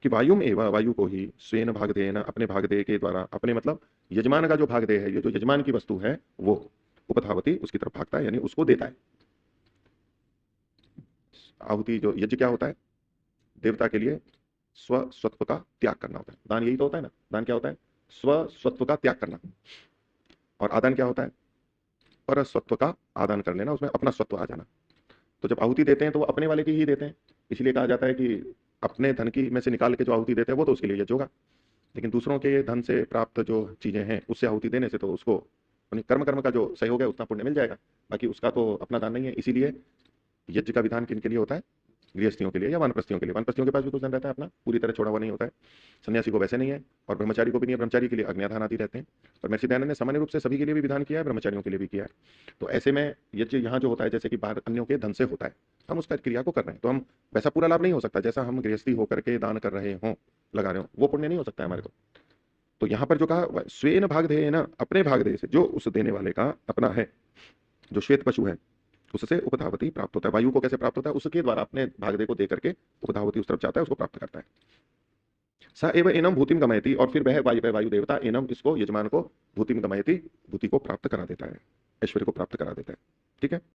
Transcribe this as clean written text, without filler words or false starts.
कि वायुम एवं वायु को ही स्वेन भागधेयेन अपने भागधेय के द्वारा, अपने मतलब यजमान का जो भागधेय है, ये जो यजमान की वस्तु है वो उपधावती उसकी तरफ भागता है, यानी उसको देता है। आहुति जो यज्ञ क्या होता है, देवता के लिए स्वस्वत्व का त्याग करना होता है। दान यही तो होता है ना, दान क्या होता है, स्वस्वत्व का त्याग करना। और आदान क्या होता है, परस्वत्व का आदान कर लेना, उसमें अपना स्वत्व आ जाना। तो जब आहुति देते हैं तो वो अपने वाले की ही देते हैं, इसलिए कहा जाता है कि अपने धन की में से निकाल के जो आहुति देते हैं वो तो उसके लिए यज्ञ होगा, लेकिन दूसरों के धन से प्राप्त जो चीजें हैं उससे आहुति देने से तो उसको अपनी कर्म कर्म का जो सहयोग है उतना पुण्य मिल जाएगा, बाकी उसका तो अपना दान नहीं है। इसीलिए यज्ञ का विधान किन के लिए होता है, गृहस्थियों के लिए या वानप्रस्थियों के लिए। वानप्रस्थियों के पास भी कुछ धन रहता है अपना, पूरी तरह छोड़ा हुआ नहीं होता है। सन्यासी को वैसे नहीं है, और ब्रह्मचारी को भी नहीं है, ब्रह्मचारी के लिए अग्न्याधान आदि रहते हैं। और महर्षि दयानंद ने सामान्य रूप से सभी के लिए भी विधान किया है, ब्रह्मचारियों के लिए भी किया है। तो ऐसे में यज्ञ यहाँ जो होता है जैसे कि बाहर अन्यों के धन से होता है, हम उसका क्रिया को कर रहे हैं, तो हम वैसा पूरा लाभ नहीं हो सकता जैसा हम गृहस्थी होकर के दान कर रहे हों, लगा रहे हो, वो पुण्य नहीं हो सकता है हमारे को। तो यहाँ पर जो कहा स्वेन भागधेय है ना, अपने भागधेय से, जो उस देने वाले का अपना है, जो श्वेत पशु है उससे उपधावती प्राप्त होता है। वायु को कैसे प्राप्त होता है, उसके द्वारा अपने भागधेय को दे करके उपधावती उस तरफ जाता है, उसको प्राप्त करता है। स एव एनम भूतिम गमयति, और फिर वह वायु देवता एनम इसको यजमान को भूतिम गमयति, भूति को प्राप्त करा देता है, ऐश्वर्य को प्राप्त करा देता है। ठीक है।